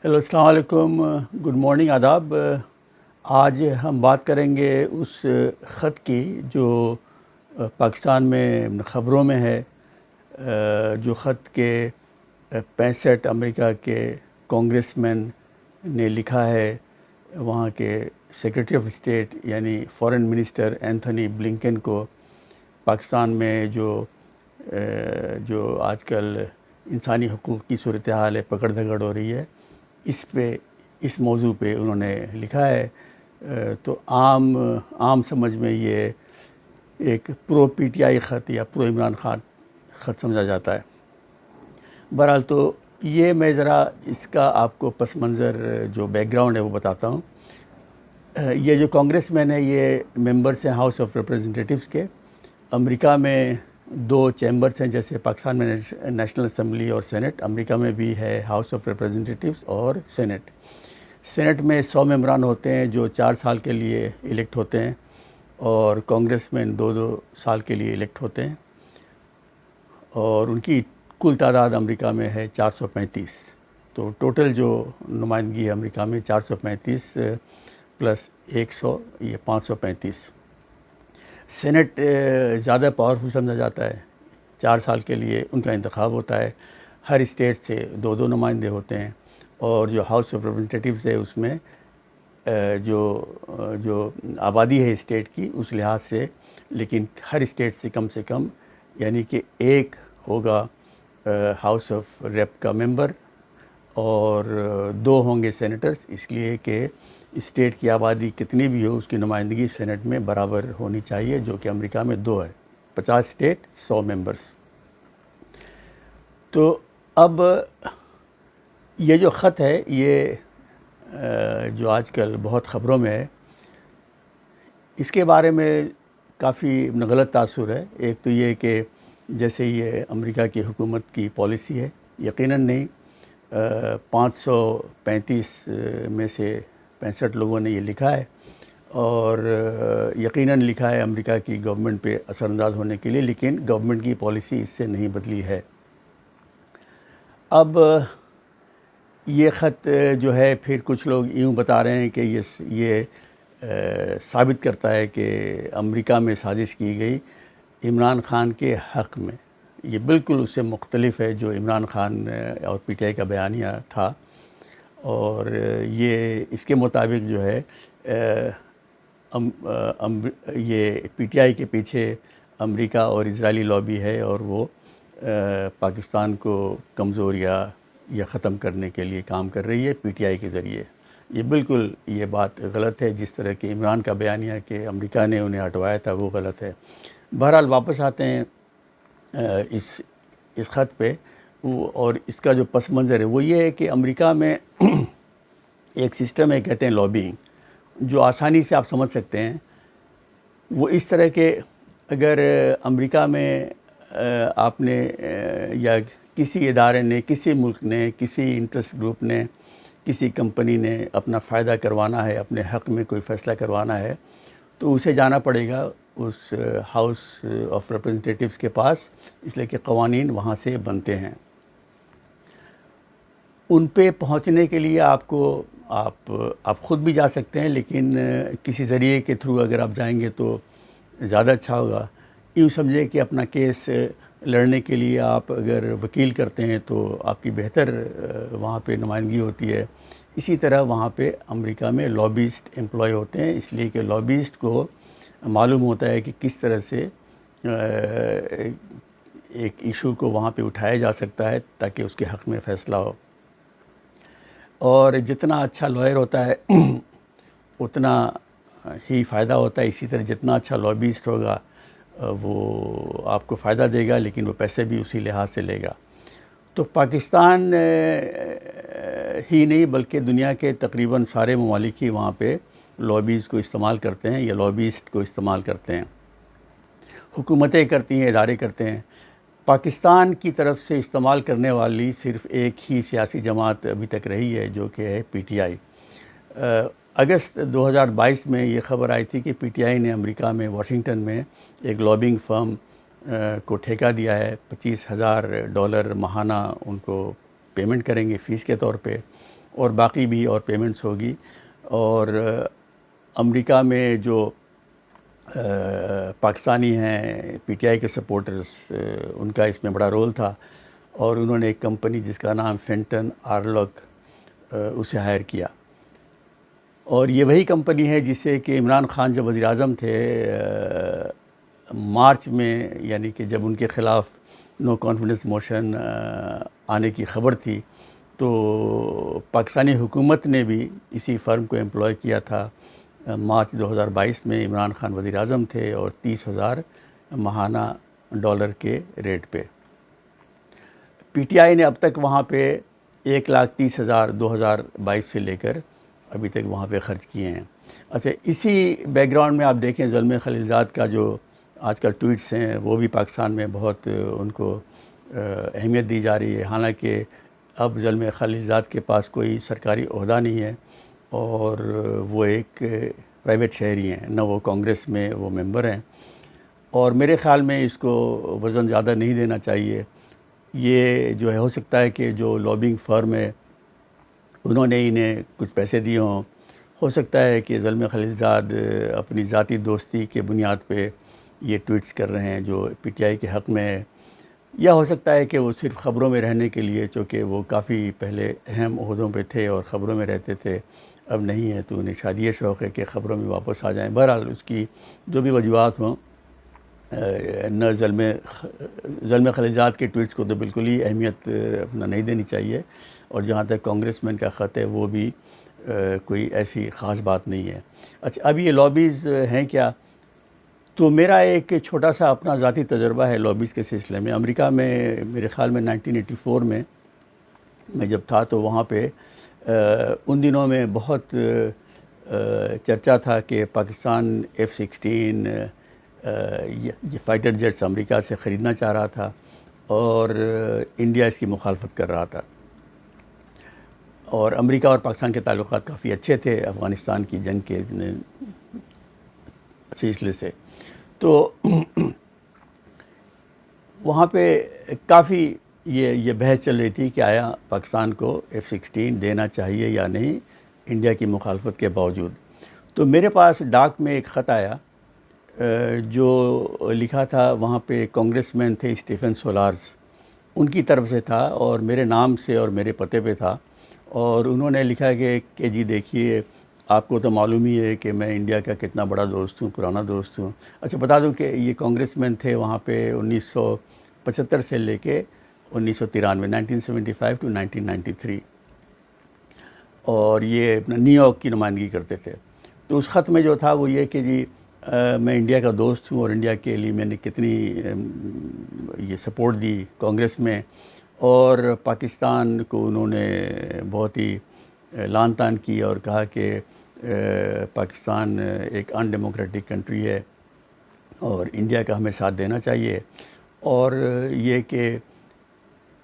Hello, السلام علیکم، good morning, آداب۔ آج ہم بات کریں گے اس خط کی جو پاکستان میں خبروں میں ہے، جو خط کے 65 امریکہ کے کانگریس مین نے لکھا ہے وہاں کے سیکریٹری آف اسٹیٹ یعنی فارن منسٹر اینتھونی بلنکن کو، پاکستان میں جو آج کل انسانی حقوق کی صورتحال ہے، پکڑ دھکڑ ہو رہی ہے، اس موضوع پہ انہوں نے لکھا ہے۔ تو عام سمجھ میں یہ ایک پرو پی ٹی آئی خط یا پرو عمران خان خط سمجھا جاتا ہے۔ بہرحال تو یہ میں ذرا اس کا آپ کو پس منظر جو بیک گراؤنڈ ہے وہ بتاتا ہوں۔ یہ جو کانگریس مین ہے یہ ممبرس ہیں ہاؤس آف ریپریزنٹیٹیوز کے۔ امریکہ میں 2 چیمبرس ہیں، جیسے پاکستان میں نیشنل اسمبلی اور سینٹ، امریکہ میں بھی ہے ہاؤس آف ریپریزنٹیٹیوز اور سینٹ۔ سینٹ میں 100 ممبران ہوتے ہیں جو 4 سال کے لیے الیکٹ ہوتے ہیں، اور کانگریس میں 2 سال کے لیے الیکٹ ہوتے ہیں، اور ان کی کل تعداد امریکہ میں ہے 435۔ تو ٹوٹل جو نمائندگی ہے امریکہ میں 435 پلس 100، یہ 535۔ سینٹ زیادہ پاورفل سمجھا جاتا ہے، 4 سال کے لیے ان کا انتخاب ہوتا ہے، ہر اسٹیٹ سے 2 نمائندے ہوتے ہیں، اور جو ہاؤس آف ریپریزنٹیٹیوز ہے اس میں جو آبادی ہے اسٹیٹ کی اس لحاظ سے، لیکن ہر اسٹیٹ سے کم یعنی کہ ایک ہوگا ہاؤس آف ریپ کا ممبر، اور 2 ہوں گے سینیٹرز، اس لیے کہ اسٹیٹ کی آبادی کتنی بھی ہو اس کی نمائندگی سینٹ میں برابر ہونی چاہیے، جو کہ امریکہ میں 2 ہے، 50 اسٹیٹ 100 ممبرز۔ تو اب یہ جو خط ہے یہ جو آج کل بہت خبروں میں ہے، اس کے بارے میں کافی غلط تاثر ہے۔ ایک تو یہ کہ جیسے یہ امریکہ کی حکومت کی پالیسی ہے، یقیناً نہیں، 535 میں سے 65 لوگوں نے یہ لکھا ہے، اور یقیناً لکھا ہے امریکہ کی گورنمنٹ پہ اثر انداز ہونے کے لیے، لیکن گورنمنٹ کی پالیسی اس سے نہیں بدلی ہے۔ اب یہ خط جو ہے پھر کچھ لوگ یوں بتا رہے ہیں کہ یہ ثابت کرتا ہے کہ امریکہ میں سازش کی گئی عمران خان کے حق میں۔ یہ بالکل اس سے مختلف ہے جو عمران خان اور پی ٹی آئی کا بیانیہ تھا، اور یہ اس کے مطابق جو ہے یہ پی ٹی آئی کے پیچھے امریکہ اور اسرائیلی لابی ہے، اور وہ پاکستان کو کمزور یا ختم کرنے کے لیے کام کر رہی ہے پی ٹی آئی کے ذریعے۔ یہ بالکل یہ بات غلط ہے، جس طرح کہ عمران کا بیانیہ کہ امریکہ نے انہیں ہٹوایا تھا وہ غلط ہے۔ بہرحال واپس آتے ہیں اس خط پہ، اور اس کا جو پس منظر ہے وہ یہ ہے کہ امریکہ میں ایک سسٹم ہے، کہتے ہیں لابینگ، جو آسانی سے آپ سمجھ سکتے ہیں۔ وہ اس طرح کہ اگر امریکہ میں آپ نے یا کسی ادارے نے، کسی ملک نے، کسی انٹرسٹ گروپ نے، کسی کمپنی نے اپنا فائدہ کروانا ہے، اپنے حق میں کوئی فیصلہ کروانا ہے، تو اسے جانا پڑے گا اس ہاؤس آف ریپریزنٹیٹیوز کے پاس، اس لیے کہ قوانین وہاں سے بنتے ہیں۔ ان پہ پہنچنے کے لیے آپ خود بھی جا سکتے ہیں، لیکن کسی ذریعے کے تھرو اگر آپ جائیں گے تو زیادہ اچھا ہوگا۔ یوں سمجھے کہ اپنا کیس لڑنے کے لیے آپ اگر وکیل کرتے ہیں تو آپ کی بہتر وہاں پہ نمائندگی ہوتی ہے۔ اسی طرح وہاں پہ امریکہ میں لابیسٹ امپلائی ہوتے ہیں، اس لیے کہ لابیسٹ کو معلوم ہوتا ہے کہ کس طرح سے ایک ایشو کو وہاں پہ اٹھایا جا سکتا ہے تاکہ اس کے حق میں فیصلہ ہو، اور جتنا اچھا لائر ہوتا ہے اتنا ہی فائدہ ہوتا ہے۔ اسی طرح جتنا اچھا لابیسٹ ہوگا وہ آپ کو فائدہ دے گا، لیکن وہ پیسے بھی اسی لحاظ سے لے گا۔ تو پاکستان ہی نہیں بلکہ دنیا کے تقریباً سارے ممالک ہی وہاں پہ لابیز کو استعمال کرتے ہیں یا لابیسٹ کو استعمال کرتے ہیں، حکومتیں کرتی ہیں، ادارے کرتے ہیں۔ پاکستان کی طرف سے استعمال کرنے والی صرف ایک ہی سیاسی جماعت ابھی تک رہی ہے، جو کہ ہے پی ٹی آئی۔ اگست 2022 میں یہ خبر آئی تھی کہ پی ٹی آئی نے امریکہ میں واشنگٹن میں ایک لابنگ فرم کو ٹھیکہ دیا ہے، $25,000 ماہانہ ان کو پیمنٹ کریں گے فیس کے طور پہ، اور باقی بھی اور پیمنٹس ہوگی. اور امریکہ میں جو پاکستانی ہیں پی ٹی آئی کے سپورٹرز، ان کا اس میں بڑا رول تھا، اور انہوں نے ایک کمپنی جس کا نام فینٹن آرلوک اسے ہائر کیا. اور یہ وہی کمپنی ہے جسے کہ عمران خان جب وزیر اعظم تھے مارچ میں، یعنی کہ جب ان کے خلاف نو کانفیڈنس موشن آنے کی خبر تھی، تو پاکستانی حکومت نے بھی اسی فرم کو ایمپلوائے کیا تھا. مارچ 2022 میں عمران خان وزیر اعظم تھے، اور 30,000 ماہانہ ڈالر کے ریٹ پہ. پی ٹی آئی نے اب تک وہاں پہ 1,30,000 2022 سے لے کر ابھی تک وہاں پہ خرچ کیے ہیں. اچھا، اسی بیک گراؤنڈ میں آپ دیکھیں زلمے خلیلزاد کا جو آج کل ٹویٹس ہیں، وہ بھی پاکستان میں بہت ان کو اہمیت دی جا رہی ہے. حالانکہ اب زلمے خلیلزاد کے پاس کوئی سرکاری عہدہ نہیں ہے، اور وہ ایک پرائیویٹ شہری ہیں، نہ وہ کانگریس میں وہ ممبر ہیں. اور میرے خیال میں اس کو وزن زیادہ نہیں دینا چاہیے. یہ جو ہے، ہو سکتا ہے کہ جو لابنگ فرم ہے انہوں نے انہیں کچھ پیسے دیے ہوں. ہو سکتا ہے کہ زلمے خلیلزاد اپنی ذاتی دوستی کے بنیاد پہ یہ ٹویٹس کر رہے ہیں جو پی ٹی آئی کے حق میں ہے، یا ہو سکتا ہے کہ وہ صرف خبروں میں رہنے کے لیے، چونکہ وہ کافی پہلے اہم عہدوں پہ تھے اور خبروں میں رہتے تھے، اب نہیں ہے تو انہیں شاید یہ شوق ہے کہ خبروں میں واپس آ جائیں. بہرحال اس کی جو بھی وجوہات ہوں، نہ زلمے خلیلزاد کے ٹویٹس کو تو بالکل ہی اہمیت اپنا نہیں دینی چاہیے. اور جہاں تک کانگریس مین کا خط ہے، وہ بھی کوئی ایسی خاص بات نہیں ہے. اچھا، اب یہ لابیز ہیں کیا؟ تو میرا ایک چھوٹا سا اپنا ذاتی تجربہ ہے لابیز کے سلسلے میں. امریکہ میں میرے خیال میں 1984 میں جب تھا، تو وہاں پہ ان دنوں میں بہت چرچا تھا کہ پاکستان F-16 یہ فائٹر جیٹس امریکہ سے خریدنا چاہ رہا تھا، اور انڈیا اس کی مخالفت کر رہا تھا. اور امریکہ اور پاکستان کے تعلقات کافی اچھے تھے افغانستان کی جنگ کے سلسلے سے. تو وہاں پہ کافی یہ بحث چل رہی تھی کہ آیا پاکستان کو F-16 دینا چاہیے یا نہیں، انڈیا کی مخالفت کے باوجود. تو میرے پاس ڈاک میں ایک خط آیا جو لکھا تھا، وہاں پہ کانگریس مین تھے اسٹیفن سولارز، ان کی طرف سے تھا، اور میرے نام سے اور میرے پتے پہ تھا. اور انہوں نے لکھا کہ جی دیکھیے، آپ کو تو معلوم ہی ہے کہ میں انڈیا کا کتنا بڑا دوست ہوں، پرانا دوست ہوں. اچھا، بتا دوں کہ یہ کانگریس مین تھے وہاں پہ 1975 سے لے کے 1993، 1975 to 1993. اور یہ اپنا نیو یارک کی نمائندگی کرتے تھے. تو اس خط میں جو تھا وہ یہ کہ جی میں انڈیا کا دوست ہوں، اور انڈیا کے لیے میں نے کتنی یہ سپورٹ دی کانگریس میں، اور پاکستان کو انہوں نے بہت ہی لعن طعن کی اور کہا کہ پاکستان ایک ان ڈیموکریٹک کنٹری ہے اور انڈیا کا ہمیں ساتھ دینا چاہیے. اور یہ کہ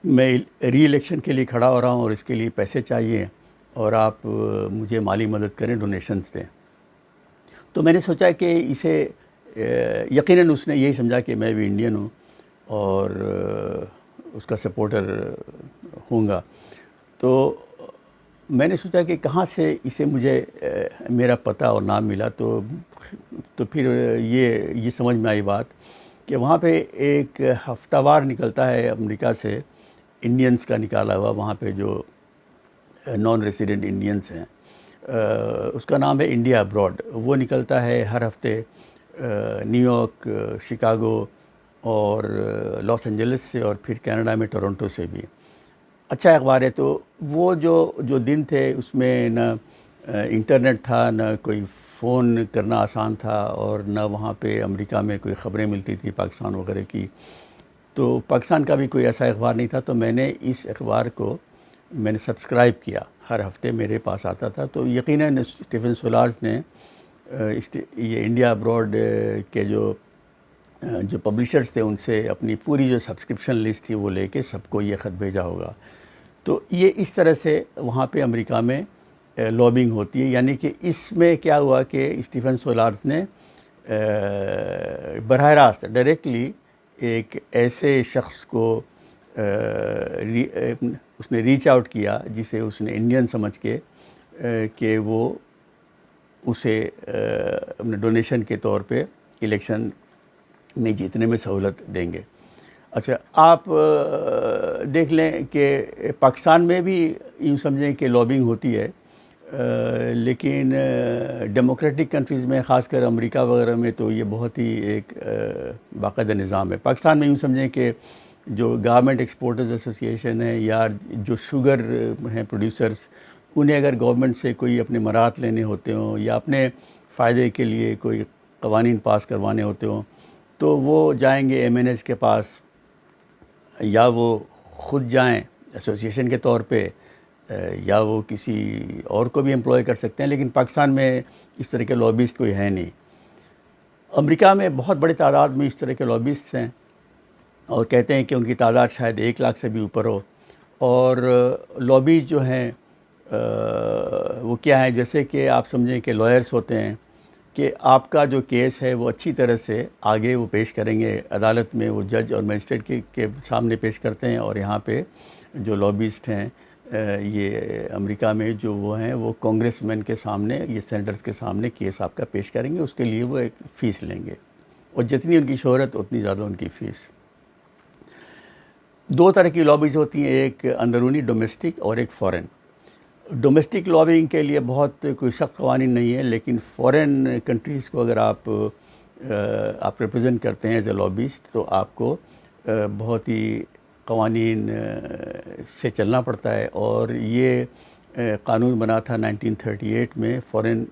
میں ری الیکشن کے لیے کھڑا ہو رہا ہوں اور اس کے لیے پیسے چاہیے، اور آپ مجھے مالی مدد کریں، ڈونیشنز دیں. تو میں نے سوچا کہ اسے یقیناً اس نے یہی سمجھا کہ میں بھی انڈین ہوں اور اس کا سپورٹر ہوں گا. تو میں نے سوچا کہ کہاں سے اسے مجھے میرا پتہ اور نام ملا. تو پھر یہ سمجھ میں آئی بات کہ وہاں پہ ایک ہفتہ وار نکلتا ہے امریکہ سے انڈینز کا نکالا ہوا، وہاں پہ جو نان ریسیڈنٹ انڈینز ہیں، اس کا نام ہے انڈیا ابراڈ. وہ نکلتا ہے ہر ہفتے نیو یارک، شکاگو اور لاس اینجلس سے، اور پھر کینیڈا میں ٹورنٹو سے بھی. اچھا اخبار ہے. تو وہ جو دن تھے اس میں نہ انٹرنیٹ تھا، نہ کوئی فون کرنا آسان تھا، اور نہ وہاں پہ امریکہ میں کوئی خبریں ملتی تھی پاکستان وغیرہ کی. تو پاکستان کا بھی کوئی ایسا اخبار نہیں تھا. تو میں نے اس اخبار کو سبسکرائب کیا، ہر ہفتے میرے پاس آتا تھا. تو یقیناً اسٹیفن سولارز نے یہ انڈیا ابراڈ کے جو پبلشرز تھے ان سے اپنی پوری جو سبسکرپشن لسٹ تھی وہ لے کے سب کو یہ خط بھیجا ہوگا. تو یہ اس طرح سے وہاں پہ امریکہ میں لابنگ ہوتی ہے. یعنی کہ اس میں کیا ہوا کہ اسٹیفن سولارز نے براہ راست ڈائریکٹلی ایک ایسے شخص کو اس نے ریچ آؤٹ کیا، جسے اس نے انڈین سمجھ کے کہ وہ اسے اپنے ڈونیشن کے طور پہ الیکشن میں جیتنے میں سہولت دیں گے۔ اچھا، آپ دیکھ لیں کہ پاکستان میں بھی یوں سمجھیں کہ لابنگ ہوتی ہے، لیکن ڈیموکریٹک کنٹریز میں، خاص کر امریکہ وغیرہ میں، تو یہ بہت ہی ایک باقاعدہ نظام ہے۔ پاکستان میں یوں سمجھیں کہ جو گورنمنٹ ایکسپورٹرز ایسوسی ایشن ہے یا جو شوگر ہیں پروڈیوسرز، انہیں اگر گورنمنٹ سے کوئی اپنے مراعات لینے ہوتے ہوں یا اپنے فائدے کے لیے کوئی قوانین پاس کروانے ہوتے ہوں تو وہ جائیں گے ایم این ایز کے پاس، یا وہ خود جائیں ایسوسی ایشن کے طور پہ، یا وہ کسی اور کو بھی امپلوائے کر سکتے ہیں، لیکن پاکستان میں اس طرح کے لابیسٹ کوئی ہے نہیں۔ امریکہ میں بہت بڑی تعداد میں اس طرح کے لابیسٹ ہیں، اور کہتے ہیں کہ ان کی تعداد شاید 1 لاکھ سے بھی اوپر ہو۔ اور لابی جو ہیں وہ کیا ہیں، جیسے کہ آپ سمجھیں کہ لائرس ہوتے ہیں، کہ آپ کا جو کیس ہے وہ اچھی طرح سے آگے وہ پیش کریں گے عدالت میں، وہ جج اور مجسٹریٹ کے سامنے پیش کرتے ہیں، اور یہاں پہ جو لابیسٹ ہیں یہ امریکہ میں جو وہ ہیں وہ کانگریس مین کے سامنے، یہ سینیٹرز کے سامنے کیس آپ کا پیش کریں گے، اس کے لیے وہ ایک فیس لیں گے، اور جتنی ان کی شہرت اتنی زیادہ ان کی فیس۔ 2 طرح کی لابیز ہوتی ہیں، ایک اندرونی ڈومیسٹک اور ایک فورن۔ ڈومیسٹک لابنگ کے لیے بہت کوئی سخت قوانین نہیں ہے، لیکن فورن کنٹریز کو اگر آپ ریپرزینٹ کرتے ہیں ایز اے لابیسٹ تو آپ کو بہت ہی قوانین سے چلنا پڑتا ہے، اور یہ قانون بنا تھا 1938 میں، فورن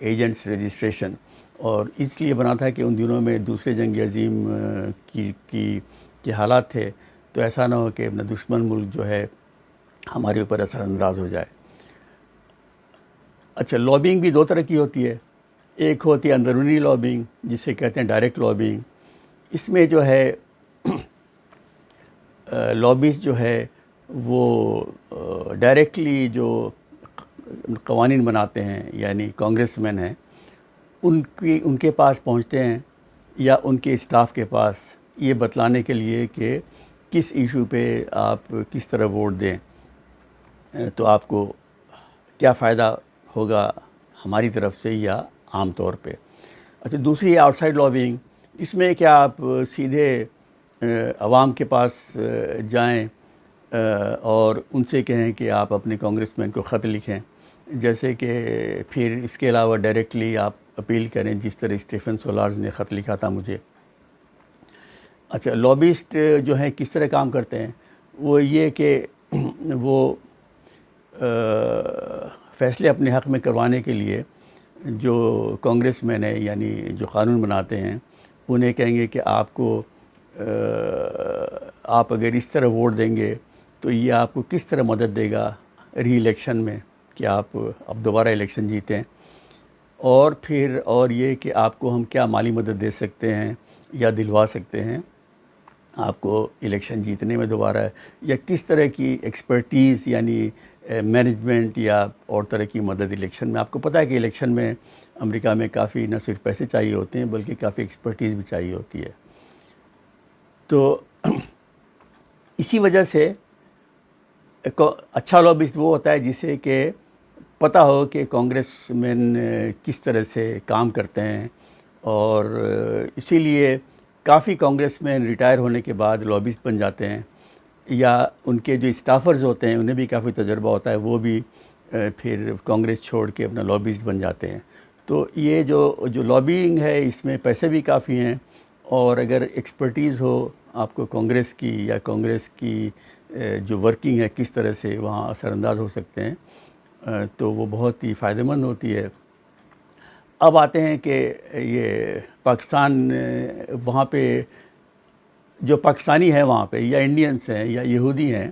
ایجنٹس رجسٹریشن، اور اس لیے بنا تھا کہ ان دنوں میں دوسرے جنگ عظیم کی حالات تھے، تو ایسا نہ ہو کہ اپنا دشمن ملک جو ہے ہمارے اوپر اثر انداز ہو جائے۔ اچھا، لابنگ بھی 2 طرح کی ہوتی ہے، ایک ہوتی ہے اندرونی لابنگ جسے کہتے ہیں ڈائریکٹ لابنگ۔ اس میں جو ہے لابیز جو ہے وہ ڈائریکٹلی جو قوانین بناتے ہیں، یعنی کانگریس مین ہیں، ان کے پاس پہنچتے ہیں یا ان کے اسٹاف کے پاس، یہ بتلانے کے لیے کہ کس ایشو پہ آپ کس طرح ووٹ دیں تو آپ کو کیا فائدہ ہوگا ہماری طرف سے یا عام طور پہ۔ اچھا، دوسری ہے آؤٹ سائڈ لابنگ، اس میں کہ آپ سیدھے عوام کے پاس جائیں اور ان سے کہیں کہ آپ اپنے کانگریس مین کو خط لکھیں، جیسے کہ پھر اس کے علاوہ ڈائریکٹلی آپ اپیل کریں، جس طرح اسٹیفن سولارز نے خط لکھا تھا مجھے۔ اچھا، لابیسٹ جو ہیں کس طرح کام کرتے ہیں، وہ یہ کہ وہ فیصلے اپنے حق میں کروانے کے لیے جو کانگریس مین ہے، یعنی جو قانون بناتے ہیں، انہیں کہیں گے کہ آپ اگر اس طرح ووٹ دیں گے تو یہ آپ کو کس طرح مدد دے گا ری الیکشن میں، کہ آپ اب دوبارہ الیکشن جیتیں، اور پھر اور یہ کہ آپ کو ہم کیا مالی مدد دے سکتے ہیں یا دلوا سکتے ہیں آپ کو الیکشن جیتنے میں دوبارہ، یا کس طرح کی ایکسپرٹیز یعنی مینجمنٹ یا اور طرح کی مدد الیکشن میں۔ آپ کو پتہ ہے کہ الیکشن میں امریکہ میں کافی نہ صرف پیسے چاہیے ہوتے ہیں بلکہ کافی ایکسپرٹیز بھی چاہیے ہوتی ہے۔ تو اسی وجہ سے اچھا لابسٹ وہ ہوتا ہے جسے کہ پتہ ہو کہ کانگریس مین کس طرح سے کام کرتے ہیں، اور اسی لیے کافی کانگریس مین ریٹائر ہونے کے بعد لابسٹ بن جاتے ہیں، یا ان کے جو اسٹافرز ہوتے ہیں انہیں بھی کافی تجربہ ہوتا ہے، وہ بھی پھر کانگریس چھوڑ کے اپنا لابسٹ بن جاتے ہیں۔ تو یہ جو لابینگ ہے اس میں پیسے بھی کافی ہیں، اور اگر ایکسپرٹیز ہو آپ کو کانگریس کی، یا کانگریس کی جو ورکنگ ہے کس طرح سے وہاں اثر انداز ہو سکتے ہیں، تو وہ بہت ہی فائدہ مند ہوتی ہے۔ اب آتے ہیں کہ یہ پاکستان، وہاں پہ جو پاکستانی ہیں وہاں پہ، یا انڈینس ہیں یا یہودی ہیں،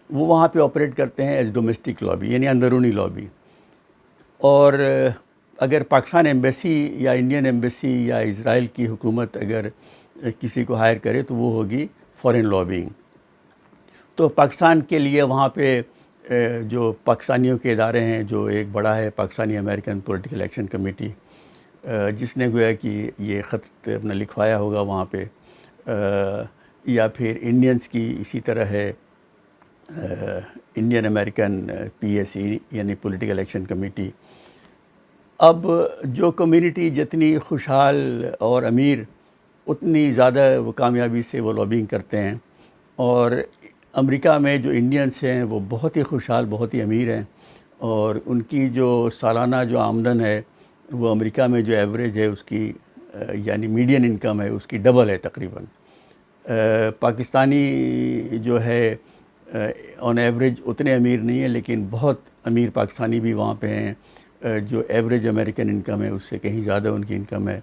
وہ وہاں پہ آپریٹ کرتے ہیں ایز ڈومیسٹک لابی، یعنی اندرونی لابی۔ اور اگر پاکستان ایمبیسی یا انڈین ایمبیسی یا اسرائیل کی حکومت اگر کسی کو ہائر کرے تو وہ ہوگی فورن لابینگ۔ تو پاکستان کے لیے وہاں پہ جو پاکستانیوں کے ادارے ہیں، جو ایک بڑا ہے Pakistani American political action committee, جس نے گویا کہ یہ خط اپنا لکھوایا ہوگا وہاں پہ، یا پھر انڈینس کی اسی طرح ہے انڈین امریکن PAC یعنی پولیٹیکل ایکشن کمیٹی. اب جو کمیونٹی جتنی خوشحال اور امیر اتنی زیادہ وہ کامیابی سے وہ لابنگ کرتے ہیں. اور امریکہ میں جو انڈینس ہیں وہ بہت ہی خوشحال، بہت ہی امیر ہیں، اور ان کی جو سالانہ جو آمدن ہے وہ امریکہ میں جو ایوریج ہے اس کی یعنی میڈین انکم ہے اس کی ڈبل ہے تقریباً. پاکستانی جو ہے آن ایوریج اتنے امیر نہیں ہیں، لیکن بہت امیر پاکستانی بھی وہاں پہ ہیں جو ایوریج امریکن انکم ہے اس سے کہیں زیادہ ان کی انکم ہے.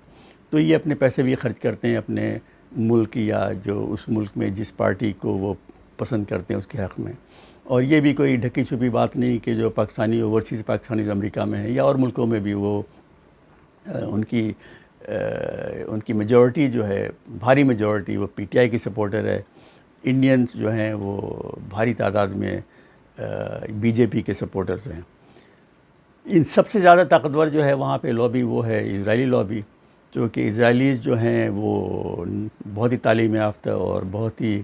تو یہ اپنے پیسے بھی خرچ کرتے ہیں اپنے ملک یا جو اس ملک میں جس پارٹی کو وہ پسند کرتے ہیں اس کے حق میں. اور یہ بھی کوئی ڈھکی چھپی بات نہیں کہ جو پاکستانی اوورسیز پاکستانی جو امریکہ میں ہیں یا اور ملکوں میں بھی وہ ان کی میجورٹی جو ہے، بھاری میجورٹی وہ PTI کی سپورٹر ہے. انڈینس جو ہیں وہ بھاری تعداد میں BJP کے سپورٹرز ہیں. ان سب سے زیادہ طاقتور جو ہے وہاں پہ لابی وہ ہے اسرائیلی لابی، کیونکہ اسرائیلیز جو ہیں وہ بہت ہی تعلیم یافتہ اور بہت ہی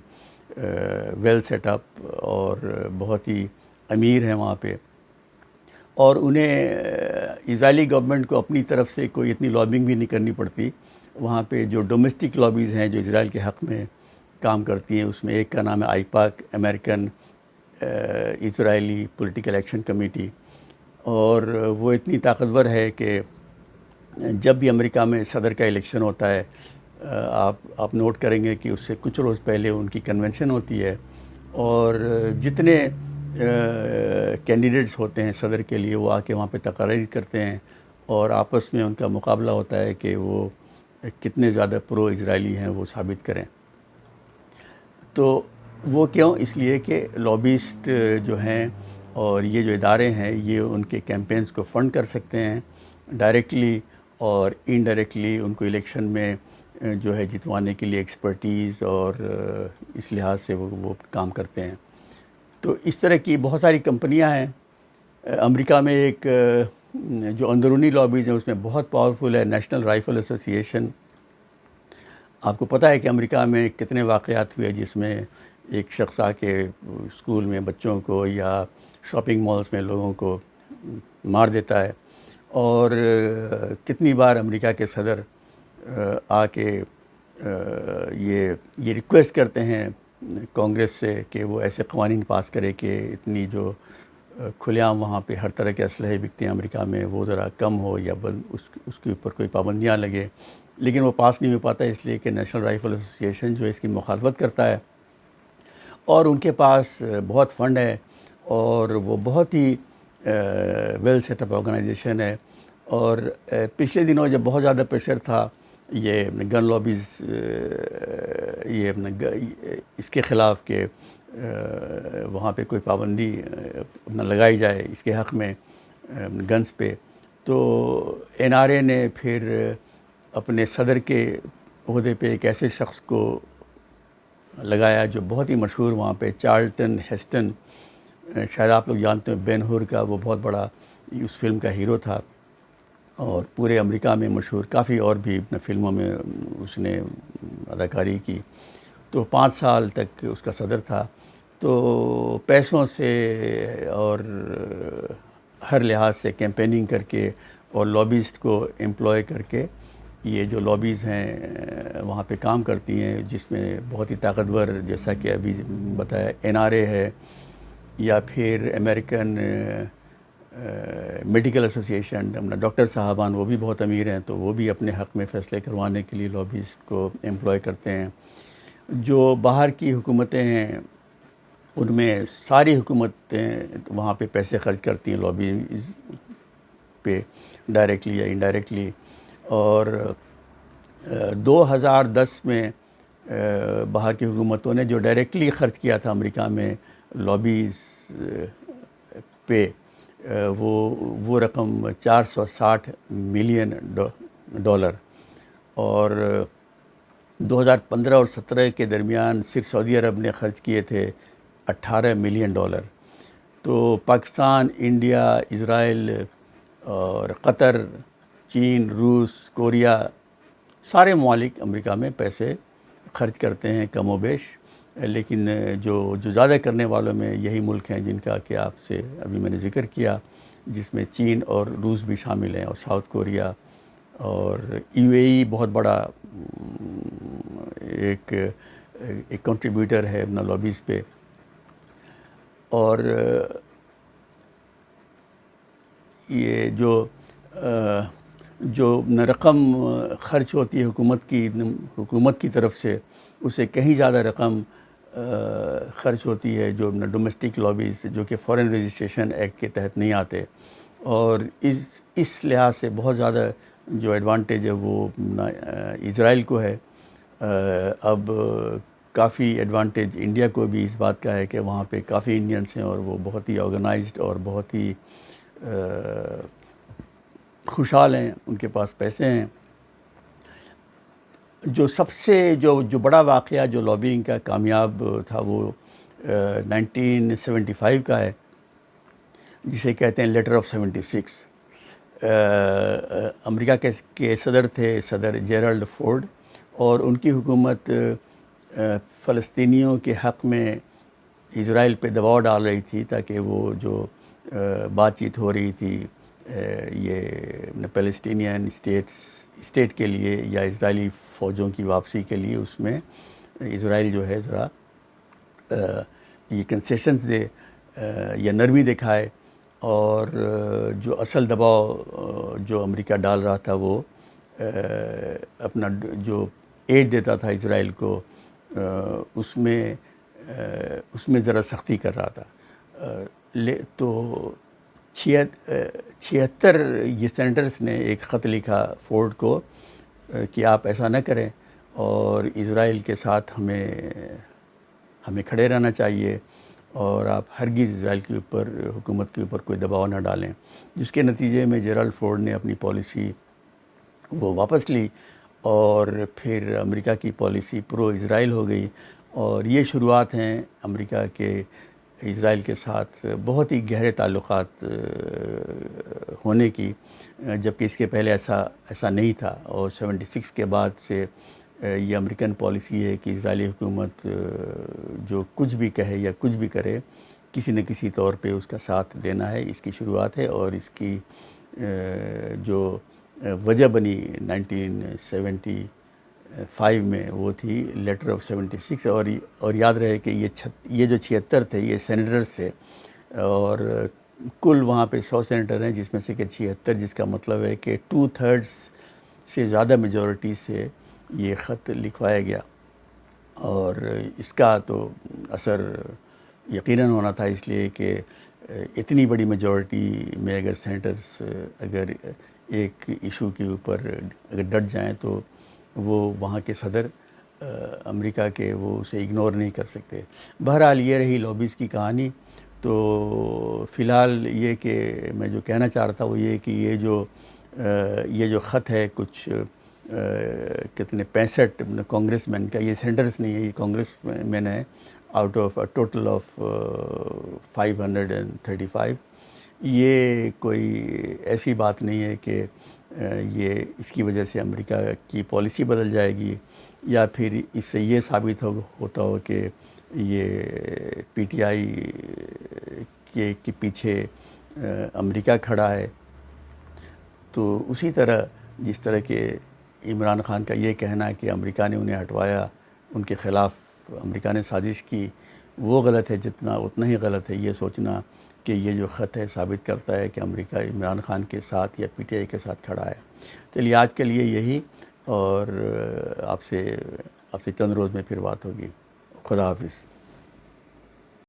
ویل سیٹ اپ اور بہت ہی امیر ہیں وہاں پہ. اور انہیں اسرائیلی گورنمنٹ کو اپنی طرف سے کوئی اتنی لابنگ بھی نہیں کرنی پڑتی. وہاں پہ جو ڈومیسٹک لابیز ہیں جو اسرائیل کے حق میں کام کرتی ہیں، اس میں ایک کا نام ہے AIPAC، امریکن اسرائیلی پولیٹیکل ایکشن کمیٹی. اور وہ اتنی طاقتور ہے کہ جب بھی امریکہ میں صدر کا الیکشن ہوتا ہے آپ نوٹ کریں گے کہ اس سے کچھ روز پہلے ان کی کنونشن ہوتی ہے، اور جتنے کینڈیڈیٹس ہوتے ہیں صدر کے لیے وہ آ کے وہاں پہ تقاریر کرتے ہیں اور آپس میں ان کا مقابلہ ہوتا ہے کہ وہ کتنے زیادہ پرو اسرائیلی ہیں وہ ثابت کریں. تو وہ کیوں؟ اس لیے کہ لابیسٹ جو ہیں اور یہ جو ادارے ہیں یہ ان کے کیمپینز کو فنڈ کر سکتے ہیں ڈائریکٹلی اور انڈائریکٹلی. ان کو الیکشن میں جو ہے جتوانے کے لیے ایکسپرٹیز اور اس لحاظ سے وہ کام کرتے ہیں. تو اس طرح کی بہت ساری کمپنیاں ہیں. امریکہ میں ایک جو اندرونی لابیز ہیں اس میں بہت پاورفل ہے نیشنل رائفل ایسوسی ایشن. آپ کو پتہ ہے کہ امریکہ میں کتنے واقعات ہوئے جس میں ایک شخص آ کے اسکول میں بچوں کو یا شاپنگ مالز میں لوگوں کو مار دیتا ہے. اور کتنی بار امریکہ کے صدر آ کے یہ ریکویسٹ کرتے ہیں کانگریس سے کہ وہ ایسے قوانین پاس کرے کہ اتنی جو کھلے عام وہاں پہ ہر طرح کے اسلحے بکتے ہیں امریکہ میں وہ ذرا کم ہو یا اس کے اوپر کوئی پابندیاں لگے. لیکن وہ پاس نہیں ہو پاتا اس لیے کہ نیشنل رائفل ایسوسی ایشن جو ہے اس کی مخالفت کرتا ہے. اور ان کے پاس بہت فنڈ ہے اور وہ بہت ہی ویل سیٹ اپ آرگنائزیشن ہے. اور پچھلے دنوں جب بہت زیادہ پریشر تھا یہ گن لابیز یہ اس کے خلاف کہ وہاں پہ کوئی پابندی نہ لگائی جائے اس کے حق میں گنز پہ، تو NRA نے پھر اپنے صدر کے عہدے پہ ایک ایسے شخص کو لگایا جو بہت ہی مشہور وہاں پہ چارلٹن ہیسٹن، شاید آپ لوگ جانتے ہیں بین ہور کا وہ بہت بڑا اس فلم کا ہیرو تھا اور پورے امریکہ میں مشہور، کافی اور بھی فلموں میں اس نے اداکاری کی. تو 5 سال تک اس کا صدر تھا. تو پیسوں سے اور ہر لحاظ سے کیمپیننگ کر کے اور لابیسٹ کو امپلوائے کر کے یہ جو لابیز ہیں وہاں پہ کام کرتی ہیں، جس میں بہت ہی طاقتور جیسا کہ ابھی بتایا NRA ہے یا پھر امریکن میڈیکل ایسوسی ایشن. ڈاکٹر صاحبان وہ بھی بہت امیر ہیں تو وہ بھی اپنے حق میں فیصلے کروانے کے لیے لابیسٹ کو امپلوائے کرتے ہیں. جو باہر کی حکومتیں ہیں ان میں ساری حکومتیں وہاں پہ پیسے خرچ کرتی ہیں لابیز پہ ڈائریکٹلی یا انڈائریکٹلی. اور 2010 میں باہر کی حکومتوں نے جو ڈائریکٹلی خرچ کیا تھا امریکہ میں لابیز پہ وہ رقم $460 ملین. اور 2015 اور 17 کے درمیان صرف سعودی عرب نے خرچ کیے تھے $18 ملین. تو پاکستان، انڈیا، اسرائیل اور قطر، چین، روس، کوریا، سارے ممالک امریکہ میں پیسے خرچ کرتے ہیں کم و بیش، لیکن جو زیادہ کرنے والوں میں یہی ملک ہیں جن کا کہ آپ سے ابھی میں نے ذکر کیا، جس میں چین اور روس بھی شامل ہیں، اور ساؤتھ کوریا اور یو اے ای بہت بڑا ایک کنٹریبیوٹر ہے اپنا لابیز پہ. اور یہ جو رقم خرچ ہوتی ہے حکومت کی طرف سے، اسے کہیں زیادہ رقم خرچ ہوتی ہے جو ڈومیسٹک لابیز، جو کہ فورن رجسٹریشن ایکٹ کے تحت نہیں آتے. اور اس لحاظ سے بہت زیادہ جو ایڈوانٹیج ہے وہ اسرائیل کو ہے. اب کافی ایڈوانٹیج انڈیا کو بھی اس بات کا ہے کہ وہاں پہ کافی انڈینس ہیں اور وہ بہت ہی آرگنائزڈ اور بہت ہی خوشحال ہیں، ان کے پاس پیسے ہیں. جو سب سے جو بڑا واقعہ جو لابینگ کا کامیاب تھا وہ 1975 کا ہے، جسے کہتے ہیں لیٹر آف 76. امریکہ کے صدر تھے صدر جیرالڈ فورڈ، اور ان کی حکومت فلسطینیوں کے حق میں اسرائیل پہ دباؤ ڈال رہی تھی تاکہ وہ جو بات چیت ہو رہی تھی یہ پیلسٹینین اسٹیٹ کے لیے یا اسرائیلی فوجوں کی واپسی کے لیے، اس میں اسرائیل جو ہے ذرا یہ کنسیشنز دے یا نرمی دکھائے. اور جو اصل دباؤ جو امریکہ ڈال رہا تھا وہ اپنا جو ایڈ دیتا تھا اسرائیل کو، اس میں ذرا سختی کر رہا تھا. تو 76 یہ سینیٹرز نے ایک خط لکھا فورڈ کو کہ آپ ایسا نہ کریں اور اسرائیل کے ساتھ ہمیں کھڑے رہنا چاہیے، اور آپ ہرگز اسرائیل کے اوپر، حکومت کے اوپر کوئی دباؤ نہ ڈالیں. جس کے نتیجے میں جیرالڈ فورڈ نے اپنی پالیسی وہ واپس لی، اور پھر امریکہ کی پالیسی پرو اسرائیل ہو گئی. اور یہ شروعات ہیں امریکہ کے اسرائیل کے ساتھ بہت ہی گہرے تعلقات ہونے کی، جبکہ اس کے پہلے ایسا نہیں تھا. اور 76 کے بعد سے یہ امریکن پالیسی ہے کہ اسرائیلی حکومت جو کچھ بھی کہے یا کچھ بھی کرے، کسی نہ کسی طور پہ اس کا ساتھ دینا ہے. اس کی شروعات ہے، اور اس کی جو وجہ بنی 1975 میں وہ تھی لیٹر آف 76. اور یاد رہے کہ یہ جو 76 تھے یہ سینیٹرز تھے، اور کل وہاں پہ 100 سینیٹر ہیں، جس میں سے کہ 76، جس کا مطلب ہے کہ 2/3 سے زیادہ میجورٹی سے یہ خط لکھوایا گیا. اور اس کا تو اثر یقیناً ہونا تھا، اس لیے کہ اتنی بڑی میجورٹی میں اگر سینیٹرز اگر ایک ایشو کے اوپر اگر ڈٹ جائیں تو وہ وہاں کے صدر امریکہ کے وہ اسے اگنور نہیں کر سکتے. بہرحال یہ رہی لابیز کی کہانی. تو فی الحال یہ کہ میں جو کہنا چاہ رہا تھا وہ یہ کہ یہ جو خط ہے کچھ کتنے 65 کانگریس مین کا، یہ سینیٹرز نہیں ہے، یہ کانگریس مین ہے، آؤٹ آف ٹوٹل آف 535. یہ کوئی ایسی بات نہیں ہے کہ یہ اس کی وجہ سے امریکہ کی پالیسی بدل جائے گی، یا پھر اس سے یہ ثابت ہوتا ہو کہ یہ پی ٹی آئی کے پیچھے امریکہ کھڑا ہے. تو اسی طرح جس طرح کہ عمران خان کا یہ کہنا ہے کہ امریکہ نے انہیں ہٹوایا، ان کے خلاف امریکہ نے سازش کی، وہ غلط ہے اتنا ہی غلط ہے یہ سوچنا کہ یہ جو خط ہے ثابت کرتا ہے کہ امریکہ عمران خان کے ساتھ یا پی ٹی آئی کے ساتھ کھڑا ہے. چلیے آج کے لیے یہی، اور آپ سے چند روز میں پھر بات ہوگی. خدا حافظ.